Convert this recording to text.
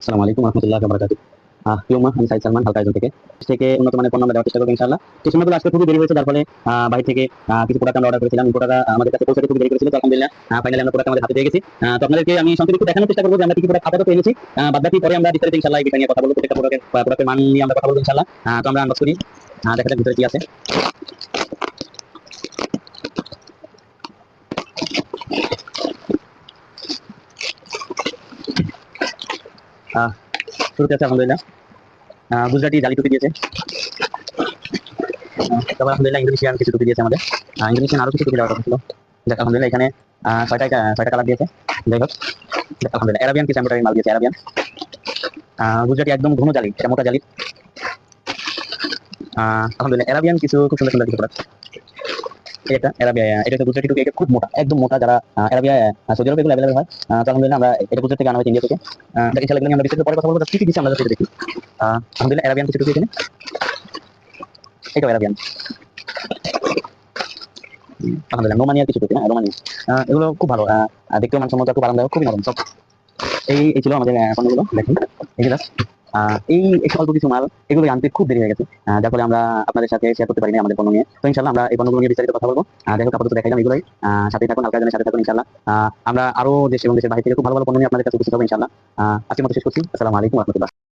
আসসালামু আলাইকুম রহমতুল্লাহ বারাকাতুহু। প্রিয় মা, আমি সাইদ সালমান হালকা আয়োজন থেকে উন্নত মানের পণ্য আমরা দেওয়ার চেষ্টা করবো ইনশাআল্লাহ। তো সময়গুলো আজকে খুবই দেরি হয়েছে, যার ফলে বাইরে থেকে কিছু প্রোডাক্ট আমরা অর্ডার করেছিলাম। এই প্রোডাক্ট আমাদের কাছে পৌঁছাতে খুবই দেরি করেছিল। তো আলহামদুলিল্লাহ ফাইনালি আমরা প্রোডাক্ট আমাদের হাতে পেয়ে গেছি। তো আপনাদেরকে আমি সংক্ষেপে একটু দেখানোর চেষ্টা করবো যে আমরা কি কি প্রোডাক্ট আপাতত এনেছি। বাদ বাকি পরে আমরা বিস্তারিত ইনশাআল্লাহ এই বিষয় নিয়ে কথা বলবো। প্রত্যেকটা প্রোডাক্টের মান নিয়ে আমরা কথা বলবো ইনশাআল্লাহ। তো আমরা আনবক্স করি, দেখা যাক ভিতরে কি আছে। আহ, শুরুতে আছে আলহামদুলিল্লাহ গুজরাটি জালি টুপি দিয়েছে। তারপর আলহামদুলিল্লাহ ইন্দোনেশিয়ান কিছু টুপি দিয়েছে আমাদের। ইন্দোনেশিয়ান আরো কিছু টুপি দেওয়ার কথা ছিল। দেখ আলহামদুলিল্লাহ এখানে ছয়টা কালার দিয়েছে। যাই হোক, দেখ আলহামদুলিল্লাহ অ্যারাবিয়ান কিছু এমব্রয়ডারি মাল দিয়েছে। অ্যারাবিয়ান গুজরাটি একদম ঘন জালি, এটা মোটা জালি। আলহামদুলিল্লাহ অ্যারাবিয়ান কিছু খুব সুন্দর সুন্দর কিছু প্রোডাক্ট। এটা অ্যারাবিয়া, এটা হচ্ছে গুজরাটি টুপি। এটা খুব মোটা, একদম মোটা। যারা অ্যারাবিয়া সৌদি আরবে এগুলো অ্যাভেলেবল হয়। তো আলহামদুলিল্লাহ আমরা এটা গুজরাট থেকে আনা হয়েছে, ইন্ডিয়া থেকে। ইনশাআল্লাহ এগুলো নিয়ে আমরা বিস্তারিত পরে কথা বলবো। কি কি দিচ্ছে আমরা সেটা দেখি। আলহামদুলিল্লাহ অ্যারাবিয়ান কিছু টুপি এখানে। এটাও অ্যারাবিয়ান। আলহামদুলিল্লাহ নোমানিয়ার কিছু টুপি না, রোমানিয়া। এগুলো খুব ভালো, দেখতেও মানসম্মত, খুব আরামদায়ক, খুবই নরম সব। এই ছিল আমাদের পণ্যগুলো। দেখুন এই যে এই অল্প কিছু মাল, এগুলো আনতে খুব দেরি হয়ে গেছে, যার ফলে আমরা আপনাদের সাথে শেয়ার করতে পারিনি আমাদের পণ্য নিয়ে। তো ইনশাআল্লাহ আমরা এই পণ্যগুলো নিয়ে বিস্তারিত কথা বলবো। দেখো আপাতত দেখাইলাম এগুলোই। সাথে থাকুন, হালকা জনের সাথে থাকুন ইনশাআল্লাহ। আমরা আরো দেশ এবং দেশের বাইরে থেকে খুব ভালো ভালো পণ্য নিয়ে আপনাদের কাছে উপস্থিত হবো ইনশাআল্লাহ। আজকের মতো শেষ করছি। আসসালামু আলাইকুম রহমতুল্লাহ।